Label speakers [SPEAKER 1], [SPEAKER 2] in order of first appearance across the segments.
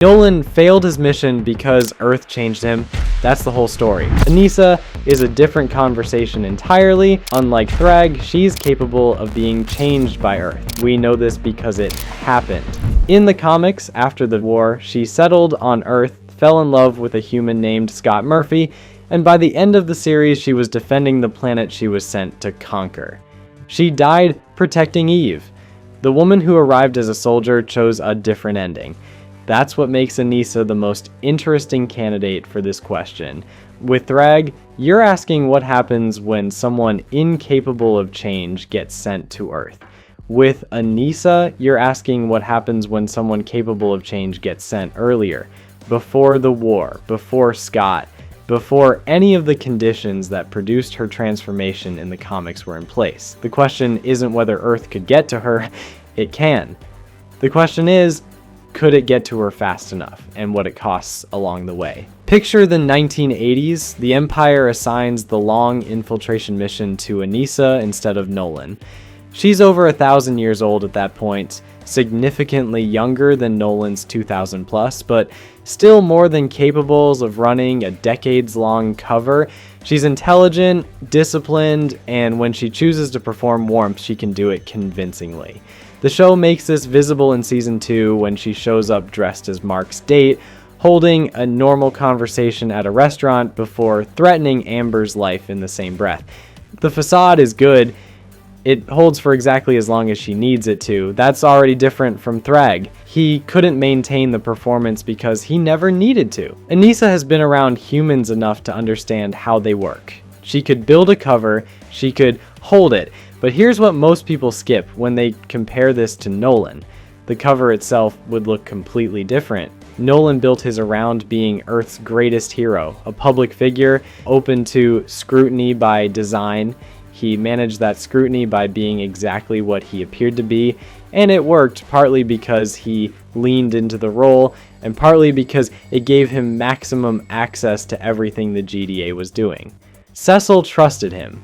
[SPEAKER 1] Nolan failed his mission because Earth changed him. That's the whole story. Anissa is a different conversation entirely. Unlike Thrag, she's capable of being changed by Earth. We know this because it happened. In the comics, after the war, she settled on Earth, fell in love with a human named Scott Murphy, and by the end of the series, she was defending the planet she was sent to conquer. She died protecting Eve. The woman who arrived as a soldier chose a different ending. That's what makes Anissa the most interesting candidate for this question. With Thrag, you're asking what happens when someone incapable of change gets sent to Earth. With Anissa, you're asking what happens when someone capable of change gets sent earlier, before the war, before Scott, before any of the conditions that produced her transformation in the comics were in place. The question isn't whether Earth could get to her, it can. The question is, could it get to her fast enough, and what it costs along the way? Picture the 1980s. The Empire assigns the long infiltration mission to Anissa instead of Nolan. She's over 1,000 years old at that point, significantly younger than Nolan's 2,000 plus, but still more than capable of running a decades-long cover. She's intelligent, disciplined, and when she chooses to perform warmth, she can do it convincingly. The show makes this visible in season 2 when she shows up dressed as Mark's date, holding a normal conversation at a restaurant before threatening Amber's life in the same breath. The facade is good. It holds for exactly as long as she needs it to. That's already different from Thrag. He couldn't maintain the performance because he never needed to. Anissa has been around humans enough to understand how they work. She could build a cover, she could hold it, but here's what most people skip when they compare this to Nolan. The cover itself would look completely different. Nolan built his around being Earth's greatest hero, a public figure, open to scrutiny by design. He managed that scrutiny by being exactly what he appeared to be, and it worked partly because he leaned into the role, and partly because it gave him maximum access to everything the GDA was doing. Cecil trusted him.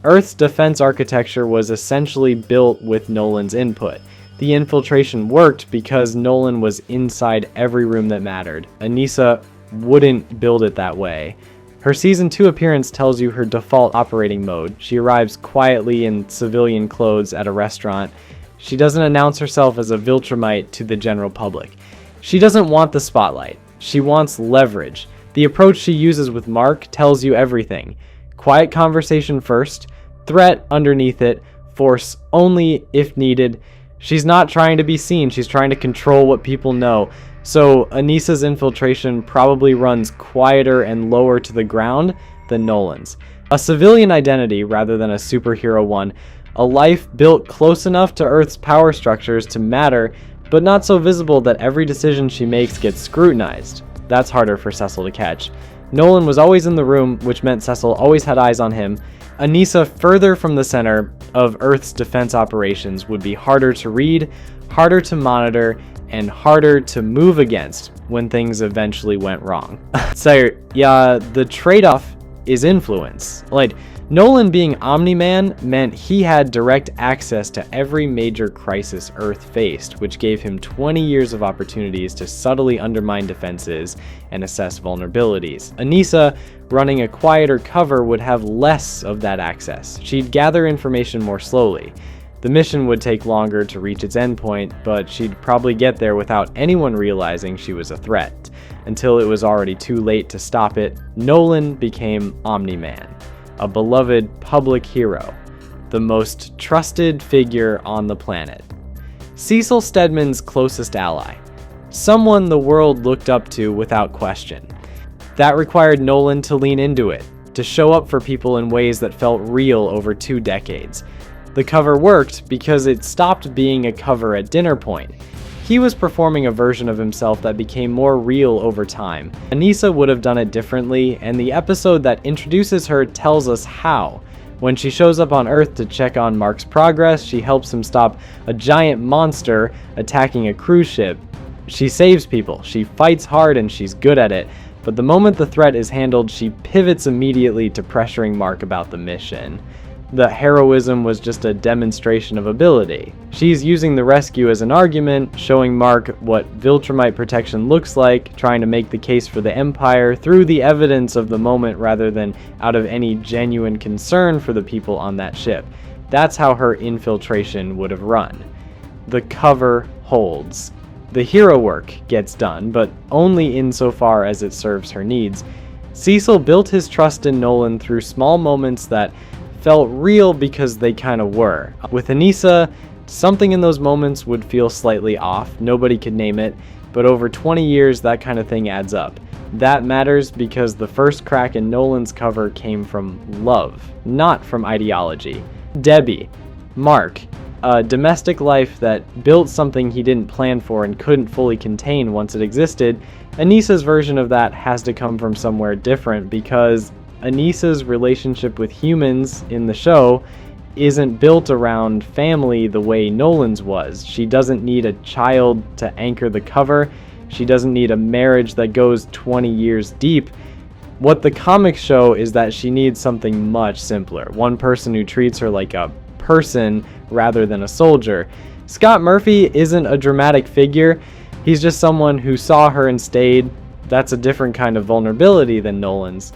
[SPEAKER 1] Earth's defense architecture was essentially built with Nolan's input. The infiltration worked because Nolan was inside every room that mattered. Anissa wouldn't build it that way. Her season 2 appearance tells you her default operating mode. She arrives quietly in civilian clothes at a restaurant. She doesn't announce herself as a Viltrumite to the general public. She doesn't want the spotlight. She wants leverage. The approach she uses with Mark tells you everything. Quiet conversation first, threat underneath it, force only if needed. She's not trying to be seen, she's trying to control what people know. So Anissa's infiltration probably runs quieter and lower to the ground than Nolan's. A civilian identity rather than a superhero one. A life built close enough to Earth's power structures to matter, but not so visible that every decision she makes gets scrutinized. That's harder for Cecil to catch. Nolan was always in the room, which meant Cecil always had eyes on him. Anissa, further from the center of Earth's defense operations, would be harder to read, harder to monitor, and harder to move against when things eventually went wrong. So, yeah, the trade-off is influence. Like, Nolan being Omni-Man meant he had direct access to every major crisis Earth faced, which gave him 20 years of opportunities to subtly undermine defenses and assess vulnerabilities. Anissa, running a quieter cover, would have less of that access. She'd gather information more slowly. The mission would take longer to reach its endpoint, but she'd probably get there without anyone realizing she was a threat. Until it was already too late to stop it, Nolan became Omni-Man. A beloved public hero, the most trusted figure on the planet. Cecil Stedman's closest ally, someone the world looked up to without question. That required Nolan to lean into it, to show up for people in ways that felt real over 2 decades. The cover worked because it stopped being a cover at dinner point. He was performing a version of himself that became more real over time. Anissa would have done it differently, and the episode that introduces her tells us how. When she shows up on Earth to check on Mark's progress, she helps him stop a giant monster attacking a cruise ship. She saves people, she fights hard, and she's good at it. But the moment the threat is handled, she pivots immediately to pressuring Mark about the mission. The heroism was just a demonstration of ability. She's using the rescue as an argument, showing Mark what Viltrumite protection looks like, trying to make the case for the Empire through the evidence of the moment rather than out of any genuine concern for the people on that ship. That's how her infiltration would have run. The cover holds. The hero work gets done, but only insofar as it serves her needs. Cecil built his trust in Nolan through small moments that felt real because they kind of were. With Anissa, something in those moments would feel slightly off. Nobody could name it, but over 20 years, that kind of thing adds up. That matters because the first crack in Nolan's cover came from love, not from ideology. Debbie, Mark, a domestic life that built something he didn't plan for and couldn't fully contain once it existed. Anissa's version of that has to come from somewhere different because Anissa's relationship with humans in the show isn't built around family the way Nolan's was. She doesn't need a child to anchor the cover. She doesn't need a marriage that goes 20 years deep. What the comics show is that she needs something much simpler. One person who treats her like a person rather than a soldier. Scott Murphy isn't a dramatic figure. He's just someone who saw her and stayed. That's a different kind of vulnerability than Nolan's.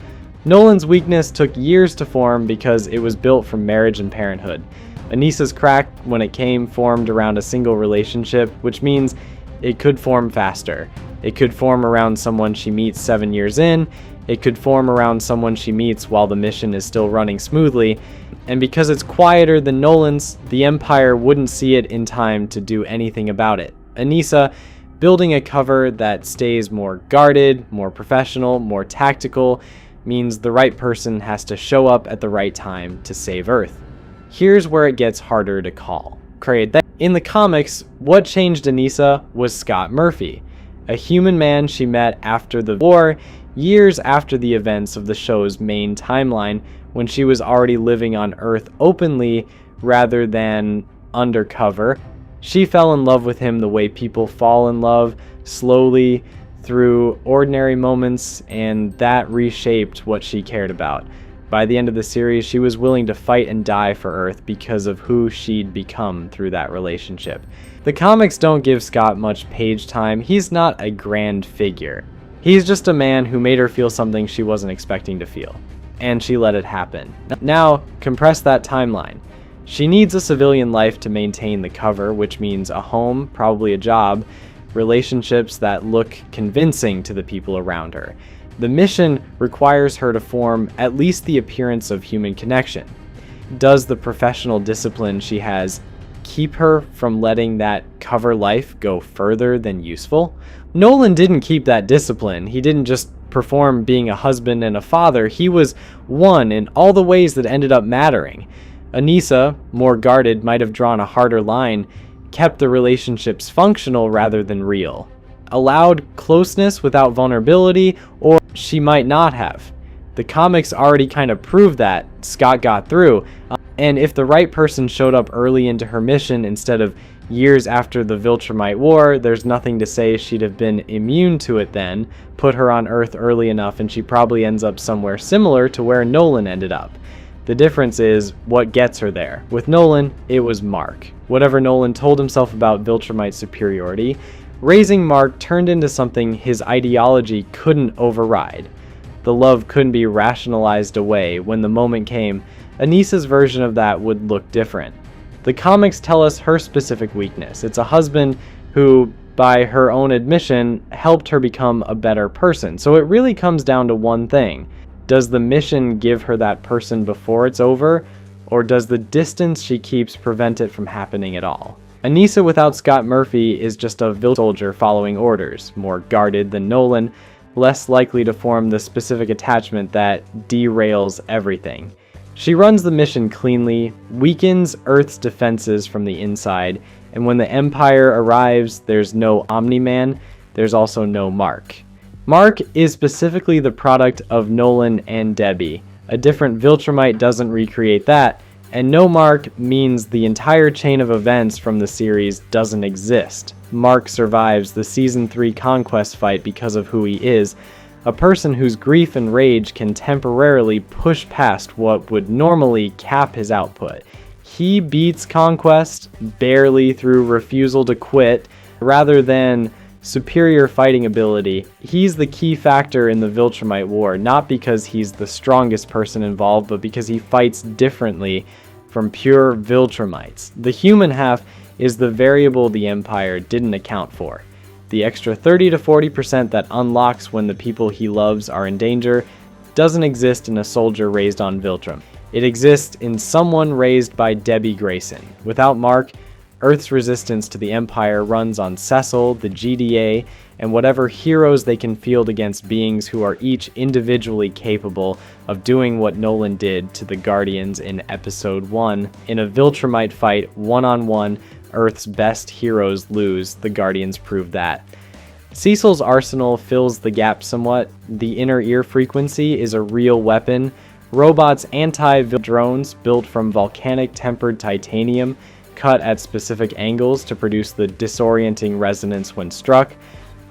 [SPEAKER 1] Nolan's weakness took years to form because it was built from marriage and parenthood. Anissa's crack, when it came, formed around a single relationship, which means it could form faster. It could form around someone she meets 7 years in. It could form around someone she meets while the mission is still running smoothly. And because it's quieter than Nolan's, the Empire wouldn't see it in time to do anything about it. Anissa, building a cover that stays more guarded, more professional, more tactical, means the right person has to show up at the right time to save Earth. Here's where it gets harder to call. In the comics, what changed Anissa was Scott Murphy, a human man she met after the war, years after the events of the show's main timeline, when she was already living on Earth openly rather than undercover. She fell in love with him the way people fall in love, slowly, through ordinary moments, and that reshaped what she cared about. By the end of the series, she was willing to fight and die for Earth because of who she'd become through that relationship. The comics don't give Scott much page time. He's not a grand figure. He's just a man who made her feel something she wasn't expecting to feel, and she let it happen. Now, compress that timeline. She needs a civilian life to maintain the cover, which means a home, probably a job, relationships that look convincing to the people around her. The mission requires her to form at least the appearance of human connection. Does the professional discipline she has keep her from letting that cover life go further than useful? Nolan didn't keep that discipline. He didn't just perform being a husband and a father. He was one in all the ways that ended up mattering. Anissa, more guarded, might have drawn a harder line, kept the relationships functional rather than real, allowed closeness without vulnerability, or she might not have. The comics already kind of proved that Scott got through, and if the right person showed up early into her mission instead of years after the Viltrumite War, there's nothing to say she'd have been immune to it then. Put her on Earth early enough and she probably ends up somewhere similar to where Nolan ended up. The difference is what gets her there. With Nolan, it was Mark. Whatever Nolan told himself about Viltrumite superiority, raising Mark turned into something his ideology couldn't override. The love couldn't be rationalized away. When the moment came, Anissa's version of that would look different. The comics tell us her specific weakness. It's a husband who, by her own admission, helped her become a better person. So it really comes down to one thing. Does the mission give her that person before it's over, or does the distance she keeps prevent it from happening at all? Anissa without Scott Murphy is just a Vil soldier following orders, more guarded than Nolan, less likely to form the specific attachment that derails everything. She runs the mission cleanly, weakens Earth's defenses from the inside, and when the Empire arrives, there's no Omni-Man, there's also no Mark. Mark is specifically the product of Nolan and Debbie. A different Viltrumite doesn't recreate that, and no Mark means the entire chain of events from the series doesn't exist. Mark survives the Season 3 conquest fight because of who he is. a person whose grief and rage can temporarily push past what would normally cap his output. He beats Conquest barely through refusal to quit, rather than superior fighting ability. He's the key factor in the Viltrumite War, not because he's the strongest person involved, but because he fights differently from pure Viltrumites. The human half is the variable the Empire didn't account for. The extra 30 to 40% that unlocks when the people he loves are in danger doesn't exist in a soldier raised on Viltrum. It exists in someone raised by Debbie Grayson. Without Mark, Earth's resistance to the Empire runs on Cecil, the GDA, and whatever heroes they can field against beings who are each individually capable of doing what Nolan did to the Guardians in Episode 1. In a Viltrumite fight, one-on-one, Earth's best heroes lose. The Guardians prove that. Cecil's arsenal fills the gap somewhat. The inner ear frequency is a real weapon. Robots' anti-Vil drones built from volcanic tempered titanium, cut at specific angles to produce the disorienting resonance when struck,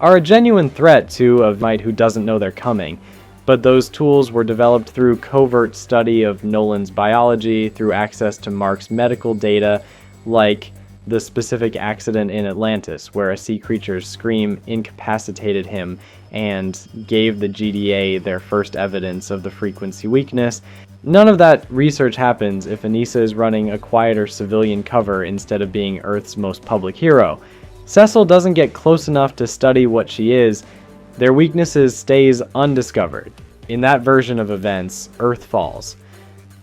[SPEAKER 1] are a genuine threat to a Viltrumite who doesn't know they're coming. But those tools were developed through covert study of Nolan's biology, through access to Mark's medical data, like the specific accident in Atlantis, where a sea creature's scream incapacitated him and gave the GDA their first evidence of the frequency weakness. None of that research happens if Anissa is running a quieter civilian cover instead of being Earth's most public hero. Cecil doesn't get close enough to study what she is. Their weaknesses stays undiscovered. In that version of events, Earth falls.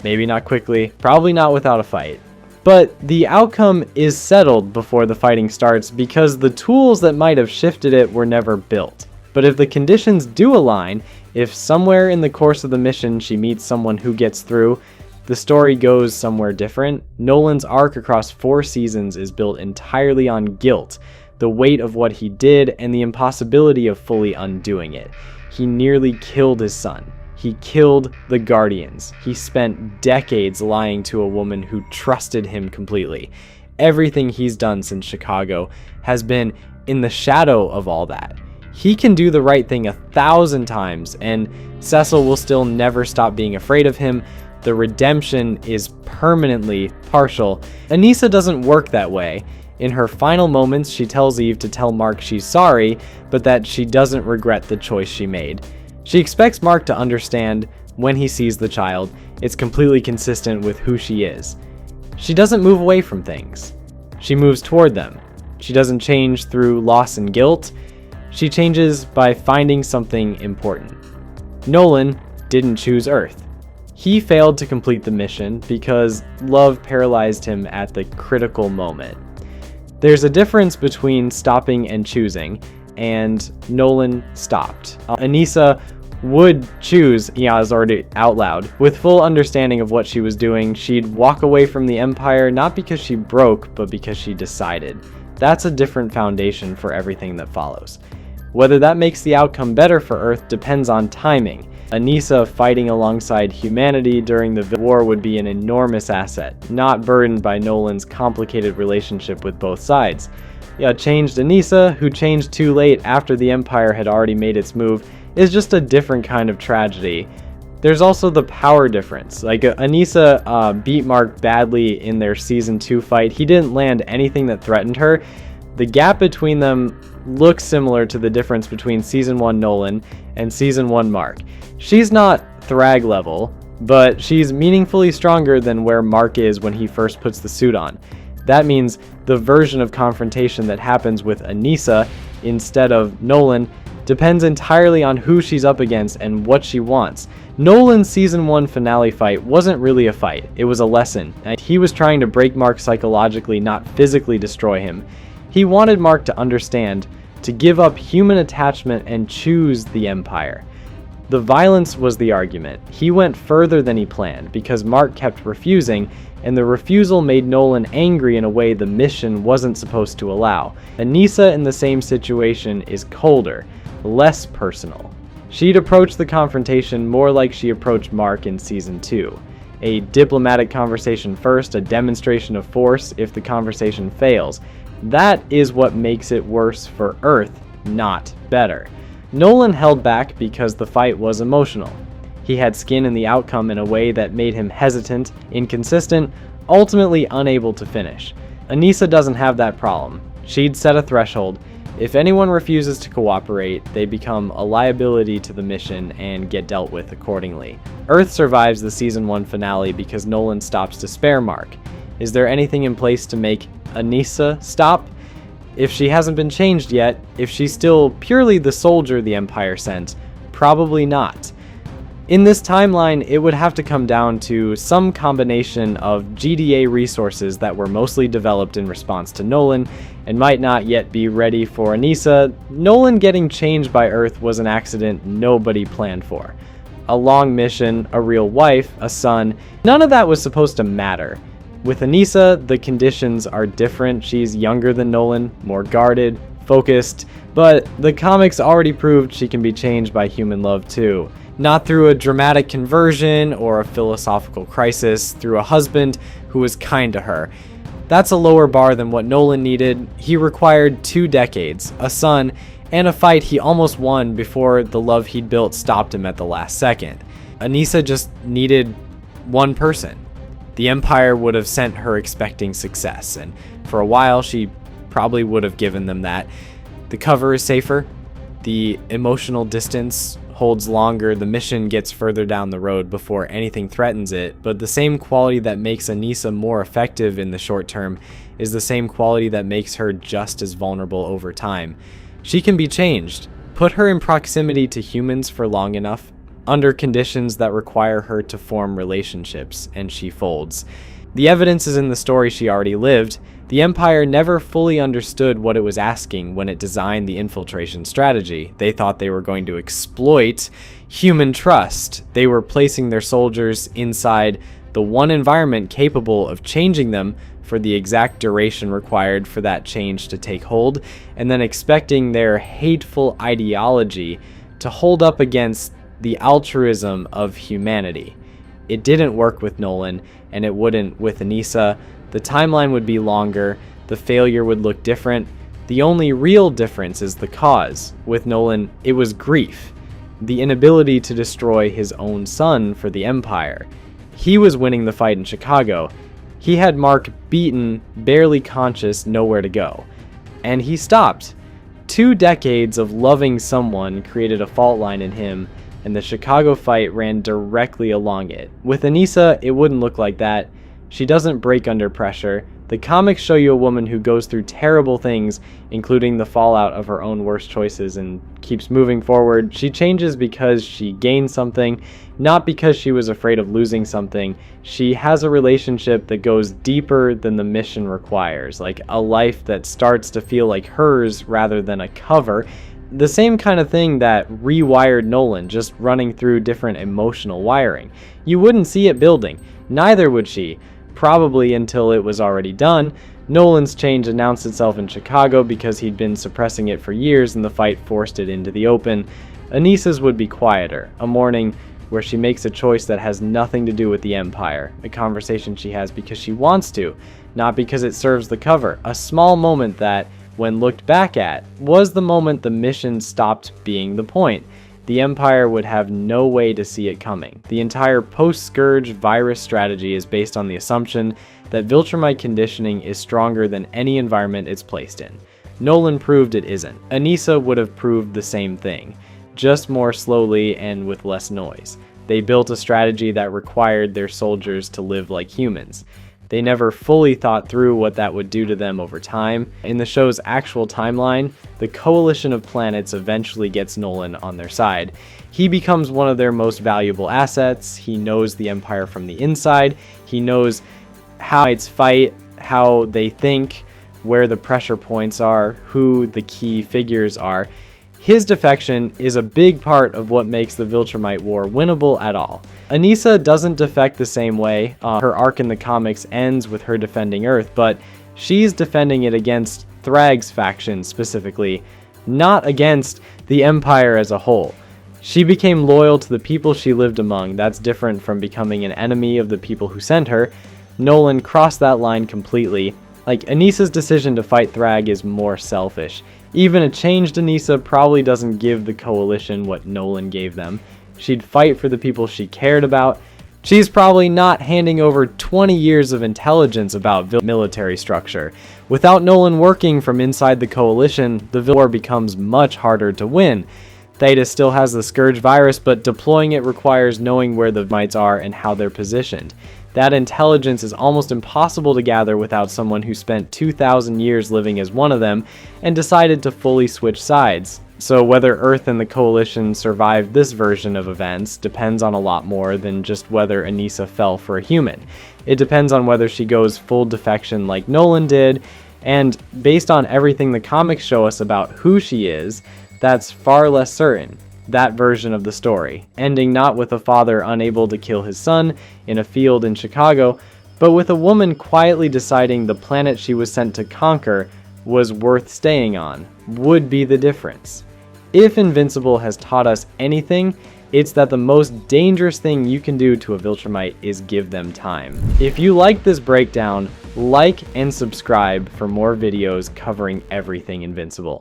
[SPEAKER 1] Maybe not quickly, probably not without a fight. But the outcome is settled before the fighting starts because the tools that might have shifted it were never built. But if the conditions do align, if somewhere in the course of the mission she meets someone who gets through, the story goes somewhere different. Nolan's arc across 4 seasons is built entirely on guilt, the weight of what he did, and the impossibility of fully undoing it. He nearly killed his son. He killed the Guardians. He spent decades lying to a woman who trusted him completely. Everything he's done since Chicago has been in the shadow of all that. He can do the right thing 1,000 times, and Cecil will still never stop being afraid of him. The redemption is permanently partial. Anissa doesn't work that way. In her final moments, she tells Eve to tell Mark she's sorry, but that she doesn't regret the choice she made. She expects Mark to understand when he sees the child. It's completely consistent with who she is. She doesn't move away from things. She moves toward them. She doesn't change through loss and guilt. She changes by finding something important. Nolan didn't choose Earth. He failed to complete the mission because love paralyzed him at the critical moment. There's a difference between stopping and choosing, and Nolan stopped. Anissa would choose Iazordi out loud. With full understanding of what she was doing, she'd walk away from the Empire not because she broke, but because she decided. That's a different foundation for everything that follows. Whether that makes the outcome better for Earth depends on timing. Anissa fighting alongside humanity during the war would be an enormous asset, not burdened by Nolan's complicated relationship with both sides. A changed Anissa, who changed too late after the Empire had already made its move, is just a different kind of tragedy. There's also the power difference. Anissa beat Mark badly in their Season 2 fight. He didn't land anything that threatened her. The gap between them looks similar to the difference between Season 1 Nolan and Season 1 Mark. She's not Thrag level, but she's meaningfully stronger than where Mark is when he first puts the suit on. That means the version of confrontation that happens with Anissa instead of Nolan depends entirely on who she's up against and what she wants. Nolan's Season 1 finale fight wasn't really a fight, it was a lesson. He was trying to break Mark psychologically, not physically destroy him. He wanted Mark to understand, to give up human attachment and choose the Empire. The violence was the argument. He went further than he planned because Mark kept refusing, and the refusal made Nolan angry in a way the mission wasn't supposed to allow. Anissa in the same situation is colder, less personal. She'd approach the confrontation more like she approached Mark in Season 2. A diplomatic conversation first, a demonstration of force if the conversation fails. That is what makes it worse for Earth, not better. Nolan held back because the fight was emotional. He had skin in the outcome in a way that made him hesitant, inconsistent, ultimately unable to finish. Anissa doesn't have that problem. She'd set a threshold. If anyone refuses to cooperate, they become a liability to the mission and get dealt with accordingly. Earth survives the Season 1 finale because Nolan stops Despair Mark. Is there anything in place to make Anissa stop? If she hasn't been changed yet, if she's still purely the soldier the Empire sent, probably not. In this timeline, it would have to come down to some combination of GDA resources that were mostly developed in response to Nolan and might not yet be ready for Anissa. Nolan getting changed by Earth was an accident nobody planned for. A long mission, a real wife, a son, none of that was supposed to matter. With Anissa, the conditions are different. She's younger than Nolan, more guarded, focused, but the comics already proved she can be changed by human love too. Not through a dramatic conversion or a philosophical crisis, through a husband who was kind to her. That's a lower bar than what Nolan needed. He required 2 decades, a son, and a fight he almost won before the love he'd built stopped him at the last second. Anissa just needed one person. The Empire would have sent her expecting success, and for a while she probably would have given them that. The cover is safer. The emotional distance holds longer, the mission gets further down the road before anything threatens it, but the same quality that makes Anissa more effective in the short term is the same quality that makes her just as vulnerable over time. She can be changed. Put her in proximity to humans for long enough, under conditions that require her to form relationships, and she folds. The evidence is in the story she already lived. The Empire never fully understood what it was asking when it designed the infiltration strategy. They thought they were going to exploit human trust. They were placing their soldiers inside the one environment capable of changing them for the exact duration required for that change to take hold, and then expecting their hateful ideology to hold up against the altruism of humanity. It didn't work with Nolan, and it wouldn't with Anissa. The timeline would be longer, the failure would look different. The only real difference is the cause. With Nolan, it was grief, the inability to destroy his own son for the Empire. He was winning the fight in Chicago. He had Mark beaten, barely conscious, nowhere to go. And he stopped. 2 decades of loving someone created a fault line in him, and the Chicago fight ran directly along it. With Anissa, it wouldn't look like that. She doesn't break under pressure. The comics show you a woman who goes through terrible things, including the fallout of her own worst choices, and keeps moving forward. She changes because she gained something, not because she was afraid of losing something. She has a relationship that goes deeper than the mission requires, like a life that starts to feel like hers rather than a cover. The same kind of thing that rewired Nolan, just running through different emotional wiring. You wouldn't see it building. Neither would she. Probably until it was already done. Nolan's change announced itself in Chicago because he'd been suppressing it for years and the fight forced it into the open. Anissa's would be quieter, a morning where she makes a choice that has nothing to do with the Empire, a conversation she has because she wants to, not because it serves the cover, a small moment that, when looked back at, was the moment the mission stopped being the point. The Empire would have no way to see it coming. The entire post-Scourge virus strategy is based on the assumption that Viltrumite conditioning is stronger than any environment it's placed in. Nolan proved it isn't. Anissa would have proved the same thing, just more slowly and with less noise. They built a strategy that required their soldiers to live like humans. They never fully thought through what that would do to them over time. In the show's actual timeline, the coalition of planets eventually gets Nolan on their side. He becomes one of their most valuable assets. He knows the Empire from the inside. He knows how it's fight, how they think, where the pressure points are, who the key figures are. His defection is a big part of what makes the Viltrumite War winnable at all. Anissa doesn't defect the same way. Her arc in the comics ends with her defending Earth, but she's defending it against Thrag's faction specifically, not against the Empire as a whole. She became loyal to the people she lived among. That's different from becoming an enemy of the people who sent her. Nolan crossed that line completely. Like, Anissa's decision to fight Thrag is more selfish. Even a changed Anissa probably doesn't give the Coalition what Nolan gave them. She'd fight for the people she cared about. She's probably not handing over 20 years of intelligence about military structure. Without Nolan working from inside the Coalition, the war becomes much harder to win. Theta still has the Scourge virus, but deploying it requires knowing where the mites are and how they're positioned. That intelligence is almost impossible to gather without someone who spent 2,000 years living as one of them and decided to fully switch sides. So whether Earth and the Coalition survived this version of events depends on a lot more than just whether Anissa fell for a human. It depends on whether she goes full defection like Nolan did, and based on everything the comics show us about who she is, that's far less certain. That version of the story, ending not with a father unable to kill his son in a field in Chicago, but with a woman quietly deciding the planet she was sent to conquer was worth staying on, would be the difference. If Invincible has taught us anything, it's that the most dangerous thing you can do to a Viltrumite is give them time. If you like this breakdown, like and subscribe for more videos covering everything Invincible.